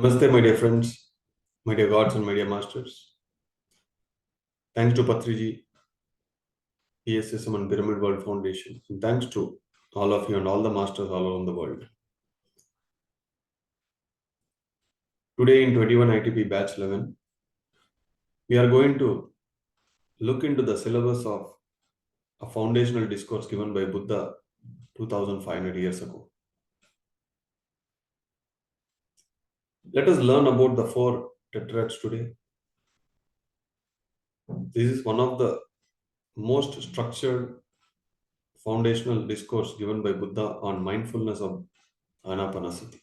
Namaste, my dear friends, my dear gods and my dear masters. Thanks to Patriji, PSSM and Pyramid World Foundation. And thanks to all of you and all the masters all around the world. Today in 21 ITP Batch 11, we are going to look into the syllabus of a foundational discourse given by Buddha 2500 years ago. Let us learn about the four Tetrads today. This is one of the most structured foundational discourse given by Buddha on mindfulness of Anapanasati.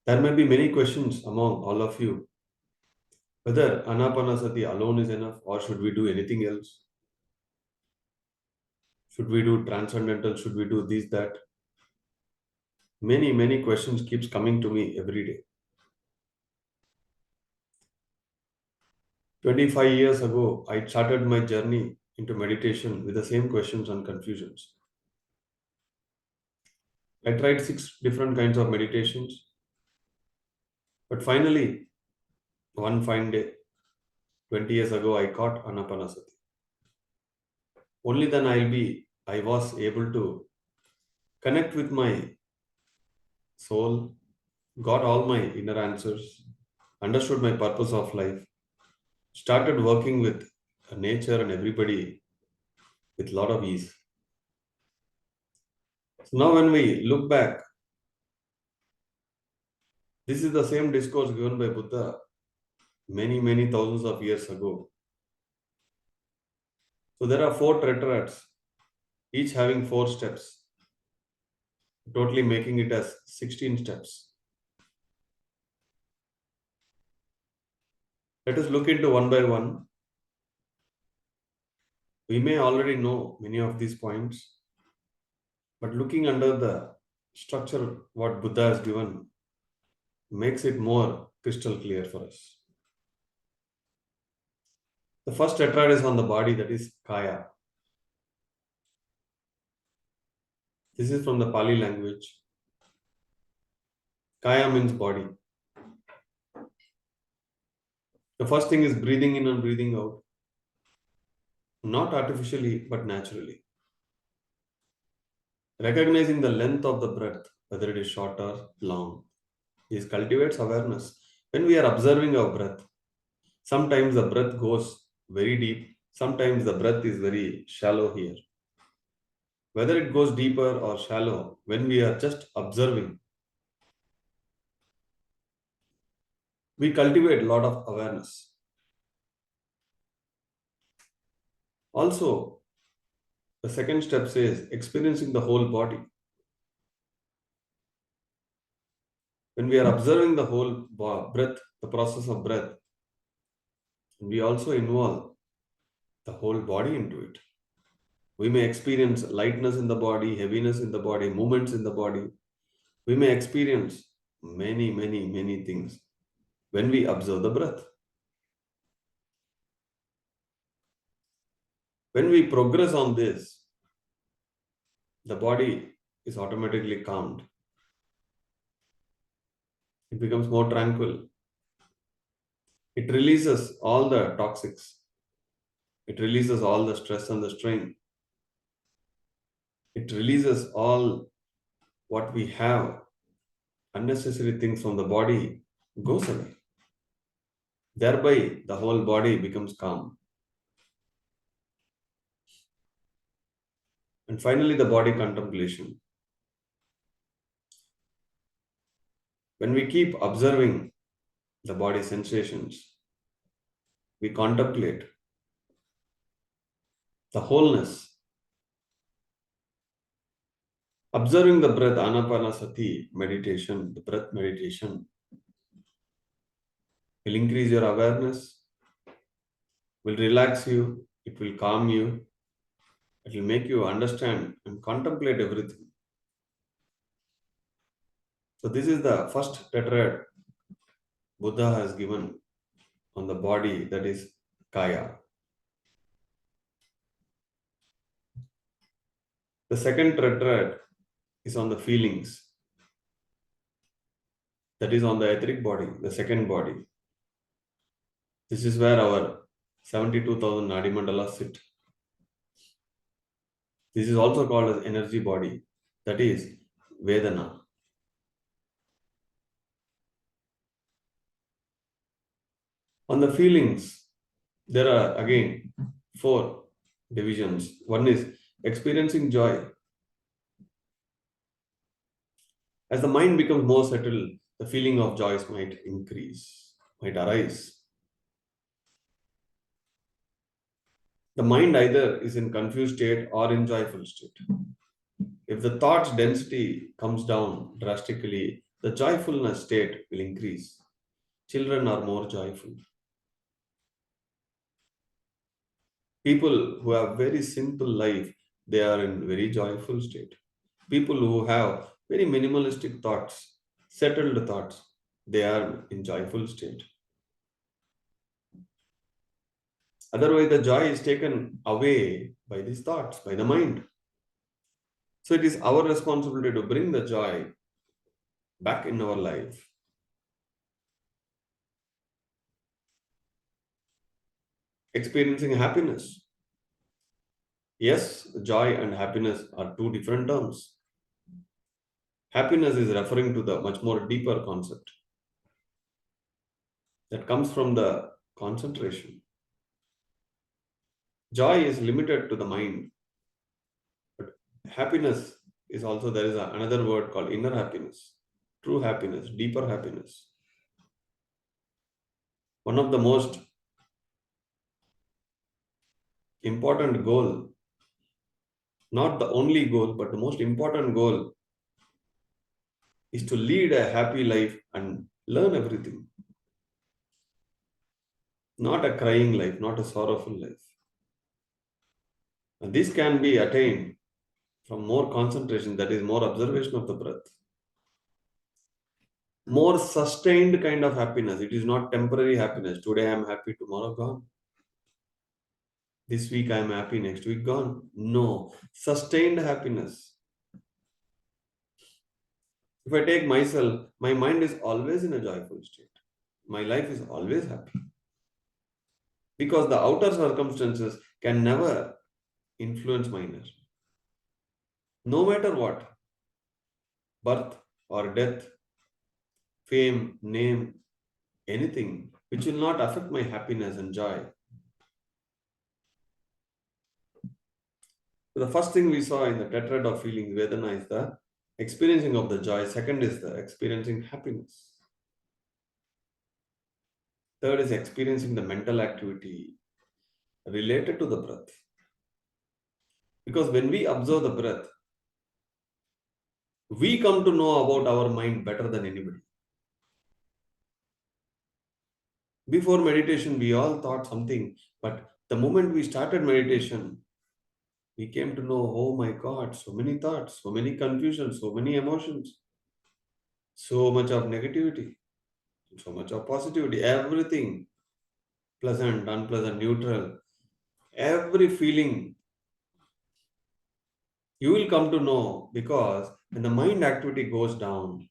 There may be many questions among all of you whether Anapanasati alone is enough or should we do anything else? Should we do transcendental? Should we do this, that? Many questions keeps coming to me every day. 25 years ago, I started my journey into meditation with the same questions and confusions. I tried 6 different kinds of meditations, but finally, one fine day, 20 years ago, I caught Anapanasati. Only then I was able to connect with my soul, got all my inner answers, understood my purpose of life, started working with nature and everybody with a lot of ease. So now when we look back, this is the same discourse given by Buddha many thousands of years ago. So there are 4 tetrads, each having 4 steps, totally making it as 16 steps. Let us look into one by one. We may already know many of these points, but looking under the structure what Buddha has given makes it more crystal clear for us. The first tetrad is on the body, that is Kaya. This is from the Pali language. Kaya means body. The first thing is breathing in and breathing out. Not artificially, but naturally. Recognizing the length of the breath, whether it is short or long. This cultivates awareness. When we are observing our breath, sometimes the breath goes very deep. Sometimes the breath is very shallow here. Whether it goes deeper or shallow, when we are just observing, we cultivate a lot of awareness. Also, the second step says experiencing the whole body. When we are observing the whole breath, the process of breath, we also involve the whole body into it. We may experience lightness in the body, heaviness in the body, movements in the body. We may experience many things when we observe the breath. When we progress on this, the body is automatically calmed. It becomes more tranquil. It releases all the toxics. It releases all the stress and the strain. It releases all what we have, unnecessary things from the body goes away. Thereby, the whole body becomes calm. And finally, the body contemplation. When we keep observing the body sensations, we contemplate the wholeness. Observing the breath, anapanasati meditation, the breath meditation, will increase your awareness, will relax you, it will calm you, it will make you understand and contemplate everything. So this is the first tetrad Buddha has given on the body, that is Kaya. The second tetrad is on the feelings. That is on the etheric body, the second body. This is where our 72,000 Nadi Mandalas sit. This is also called as energy body. That is Vedana. On the feelings, there are again four divisions. One is experiencing joy. As the mind becomes more settled, the feeling of joy might increase, might arise. The mind either is in confused state or in joyful state. If the thought's density comes down drastically, the joyfulness state will increase. Children are more joyful. People who have very simple life, they are in very joyful state. People who have very minimalistic thoughts, settled thoughts, they are in joyful state. Otherwise, the joy is taken away by these thoughts, by the mind. So it is our responsibility to bring the joy back in our life. Experiencing happiness. Yes, joy and happiness are two different terms. Happiness is referring to the much more deeper concept that comes from the concentration. Joy is limited to the mind, but happiness is also, there is another word called inner happiness, true happiness, deeper happiness. One of the most important goal, not the only goal, but the most important goal is to lead a happy life and learn everything. Not a crying life, not a sorrowful life. And this can be attained from more concentration, that is more observation of the breath. More sustained kind of happiness. It is not temporary happiness. Today I am happy, tomorrow gone. This week I am happy, next week gone. No, sustained happiness. If I take myself, my mind is always in a joyful state. My life is always happy. Because the outer circumstances can never influence my inner. No matter what, birth or death, fame, name, anything which will not affect my happiness and joy. So the first thing we saw in the tetrad of feelings, Vedana, is the experiencing of the joy. Second is the experiencing happiness. Third is experiencing the mental activity related to the breath. Because when we observe the breath, we come to know about our mind better than anybody. Before meditation, we all thought something, but the moment we started meditation, we came to know, oh my God, so many thoughts, so many confusions, so many emotions, so much of negativity, so much of positivity, everything, pleasant, unpleasant, neutral, every feeling you will come to know, because when the mind activity goes down,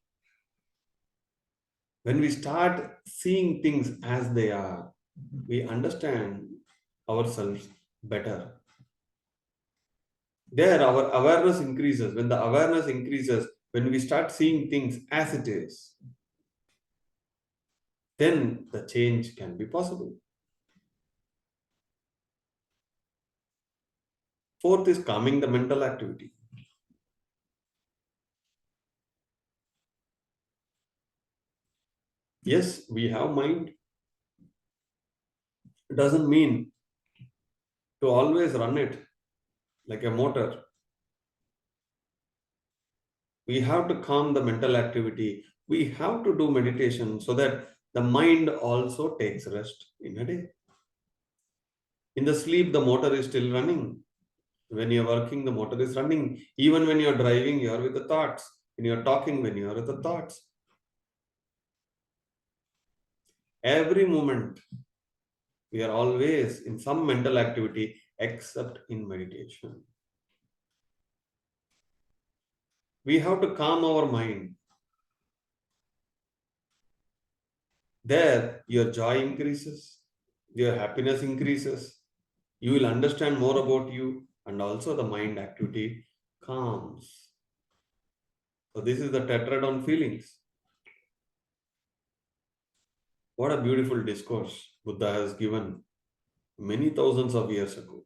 when we start seeing things as they are, we understand ourselves better. There, our awareness increases. When the awareness increases, when we start seeing things as it is, then the change can be possible. Fourth is calming the mental activity. Yes, we have mind. It doesn't mean to always run it like a motor. We have to calm the mental activity. We have to do meditation so that the mind also takes rest in a day. In the sleep, the motor is still running. When you're working, the motor is running. Even when you're driving, you're with the thoughts. When you're talking, when you're with the thoughts. Every moment, we are always in some mental activity except in meditation. We have to calm our mind. There, your joy increases, your happiness increases. You will understand more about you, and also the mind activity calms. So, this is the tetrad on feelings. What a beautiful discourse Buddha has given many thousands of years ago.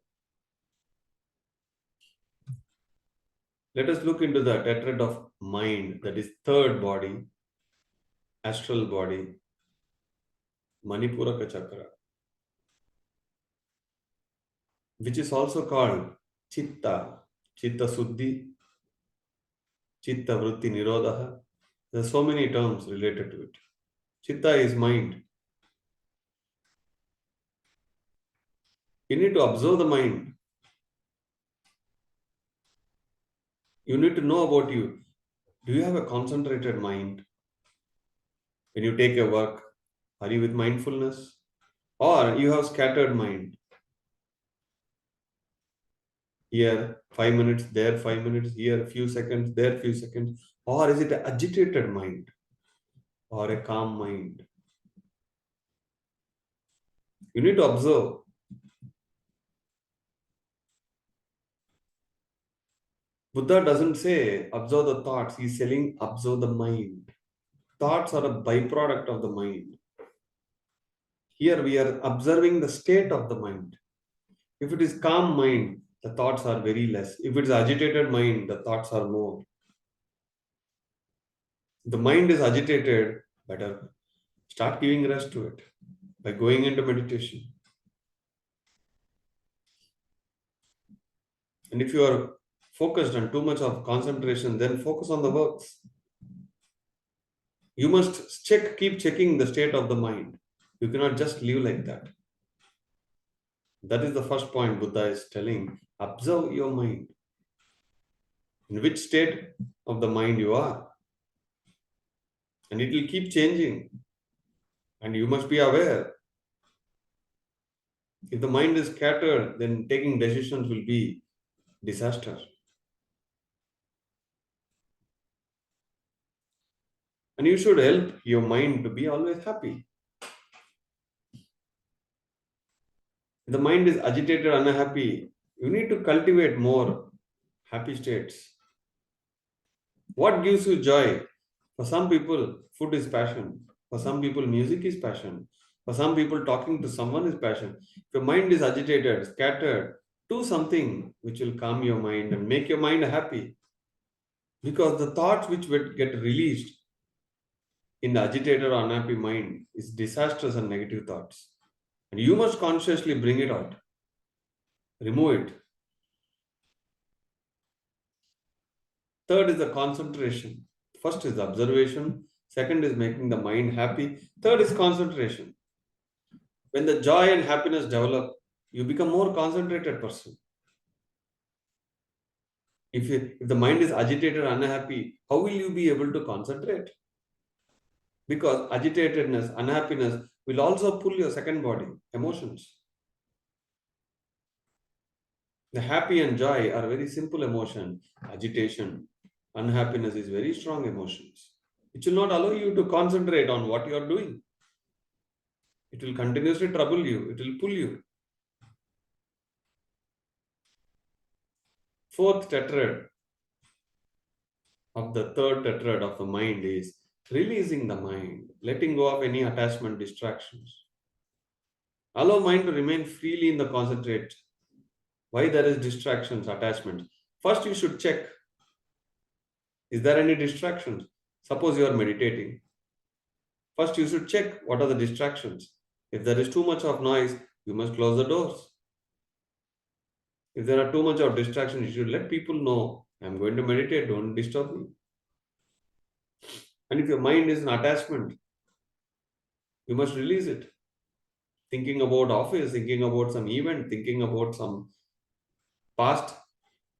Let us look into the tetrad of mind, that is third body, astral body, Manipuraka chakra, which is also called chitta, chitta suddhi, chitta vritti nirodha. There are so many terms related to it. Chitta is mind. You need to observe the mind. You need to know about you. Do you have a concentrated mind? When you take a work, are you with mindfulness? Or you have scattered mind? Here, 5 minutes, there, 5 minutes, here, a few seconds, there, few seconds. Or is it an agitated mind or a calm mind? You need to observe. Buddha doesn't say observe the thoughts, he's saying observe the mind. Thoughts are a byproduct of the mind. Here we are observing the state of the mind. If it is calm mind, the thoughts are very less. If it is agitated mind, the thoughts are more. The mind is agitated, better start giving rest to it by going into meditation. And if you are focused on too much of concentration, then focus on the works. You must keep checking the state of the mind. You cannot just live like that. That is the first point Buddha is telling. Observe your mind. In which state of the mind you are. And it will keep changing. And you must be aware. If the mind is scattered, then taking decisions will be disaster. And you should help your mind to be always happy. If the mind is agitated, unhappy, you need to cultivate more happy states. What gives you joy? For some people, food is passion. For some people, music is passion. For some people, talking to someone is passion. If your mind is agitated, scattered, do something which will calm your mind and make your mind happy. Because the thoughts which will get released in the agitated or unhappy mind is disastrous and negative thoughts. And you must consciously bring it out, remove it. Third is the concentration. First is the observation. Second is making the mind happy. Third is concentration. When the joy and happiness develop, you become more concentrated person. If the mind is agitated, unhappy, how will you be able to concentrate? Because agitatedness, unhappiness will also pull your second body, emotions. The happy and joy are very simple emotion. Agitation, unhappiness is very strong emotions. It will not allow you to concentrate on what you are doing. It will continuously trouble you. It will pull you. Fourth tetrad of the third tetrad of the mind is releasing the mind, letting go of any attachment distractions. Allow mind to remain freely in the concentrate. Why there is distractions, attachments? First you should check, is there any distractions? Suppose you are meditating. First you should check what are the distractions. If there is too much of noise, you must close the doors. If there are too much of distractions, you should let people know, I'm going to meditate, don't disturb me. And if your mind is an attachment, you must release it. Thinking about office, thinking about some event, thinking about some past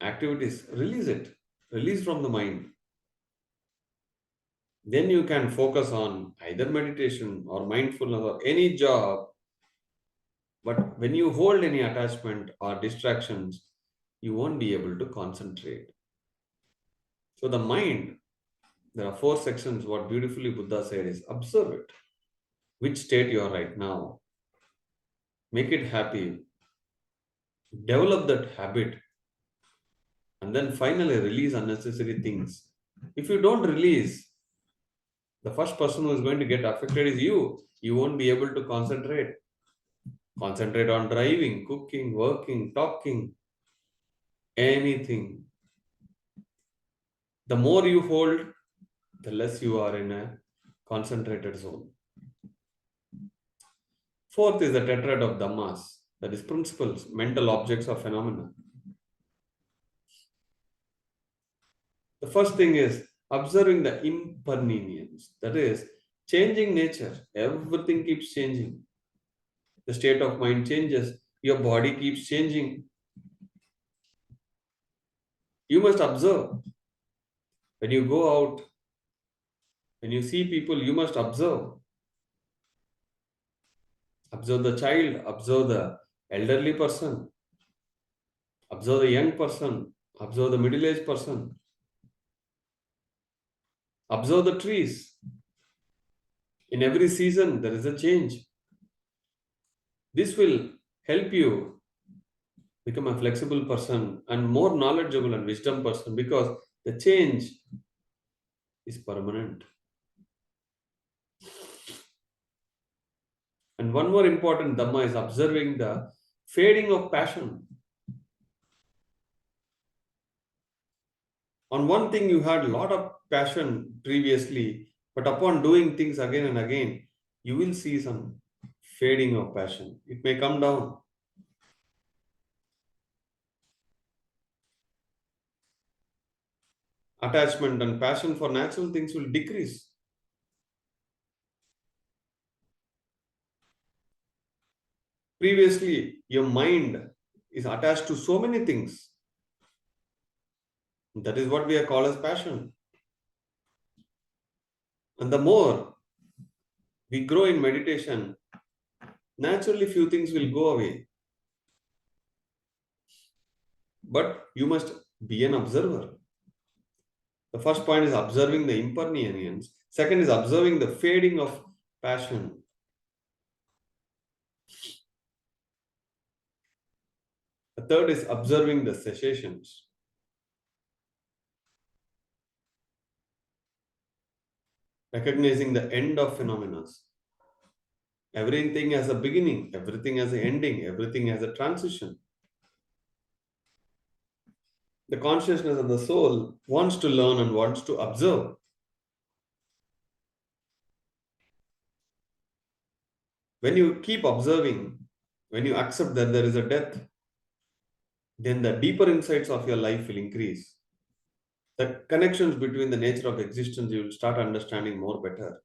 activities, release it. Release from the mind. Then you can focus on either meditation or mindfulness or any job. But when you hold any attachment or distractions, you won't be able to concentrate. So the mind, there are four sections. What beautifully Buddha said is observe it. which state you are right now. Make it happy. Develop that habit. And then finally release unnecessary things. If you don't release, the first person who is going to get affected is you. You won't be able to concentrate. Concentrate on driving, cooking, working, talking, anything. The more you hold, the less you are in a concentrated zone. Fourth is the tetrad of dhammas, that is principles, mental objects or phenomena. The first thing is observing the impermanence, that is changing nature. Everything keeps changing. The state of mind changes, your body keeps changing. You must observe. When you go out, when you see people, you must observe. Observe the child, observe the elderly person, observe the young person, observe the middle-aged person, observe the trees. In every season, there is a change. This will help you become a flexible person and more knowledgeable and wisdom person, because the change is permanent. And one more important dhamma is observing the fading of passion. On one thing you had a lot of passion previously, but upon doing things again and again, you will see some fading of passion. It may come down. Attachment and passion for natural things will decrease. Previously, your mind is attached to so many things. That is what we are called as passion. And the more we grow in meditation, naturally few things will go away. But you must be an observer. The first point is observing the impermanence. Second is observing the fading of passion. The third is observing the cessations. Recognizing the end of phenomena. Everything has a beginning, everything has an ending, everything has a transition. The consciousness of the soul wants to learn and wants to observe. When you keep observing, when you accept that there is a death, then the deeper insights of your life will increase. The connections between the nature of existence you will start understanding more better.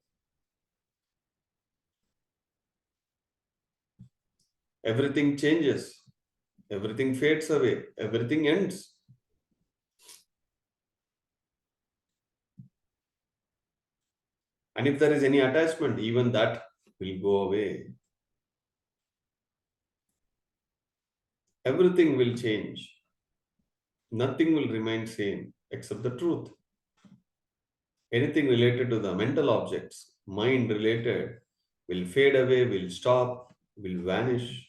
Everything changes, everything fades away, everything ends. And if there is any attachment, even that will go away. Everything will change. Nothing will remain same except the truth. Anything related to the mental objects, mind related, will fade away, will stop, will vanish.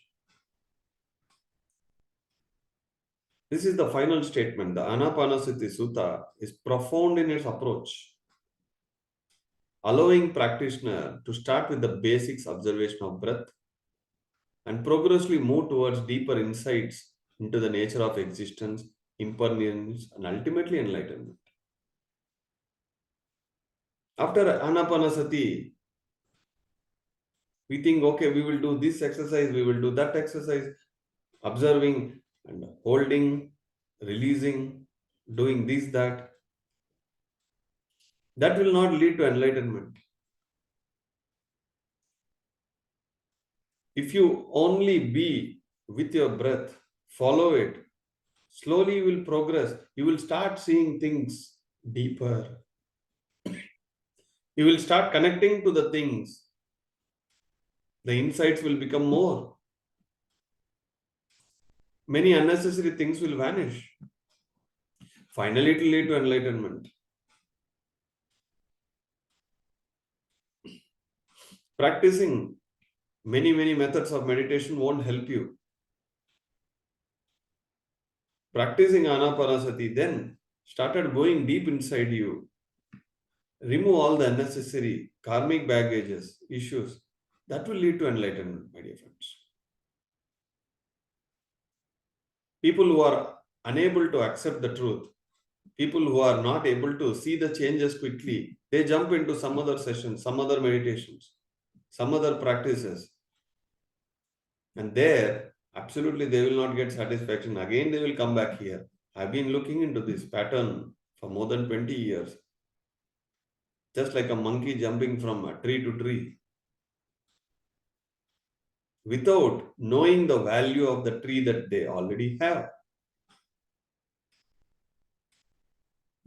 This is the final statement. The Anapanasati Sutta is profound in its approach, allowing practitioner to start with the basics observation of breath and progressively move towards deeper insights into the nature of existence, impermanence, and ultimately enlightenment. After Anapanasati, we think, okay, we will do this exercise, we will do that exercise, observing and holding, releasing, doing this, that. That will not lead to enlightenment. If you only be with your breath, follow it, slowly you will progress. You will start seeing things deeper. You will start connecting to the things. The insights will become more. Many unnecessary things will vanish. Finally, it will lead to enlightenment. Practicing many methods of meditation won't help you. Practicing anapanasati then started going deep inside you. Remove all the unnecessary karmic baggages, issues. That will lead to enlightenment, my dear friends. People who are unable to accept the truth, people who are not able to see the changes quickly, they jump into some other sessions, some other meditations, some other practices. And there, absolutely, they will not get satisfaction. Again, they will come back here. I've been looking into this pattern for more than 20 years. Just like a monkey jumping from a tree to tree, without knowing the value of the tree that they already have.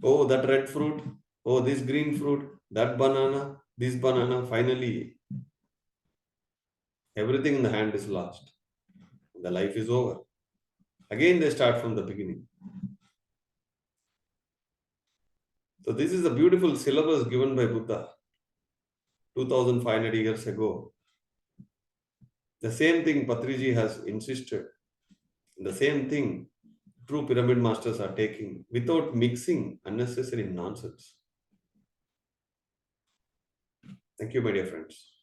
Oh, that red fruit. Oh, this green fruit. That banana. This banana. Finally, everything in the hand is lost. The life is over. Again, they start from the beginning. So, this is a beautiful syllabus given by Buddha 2500 years ago. The same thing Patriji has insisted. The same thing true pyramid masters are taking without mixing unnecessary nonsense. Thank you, my dear friends.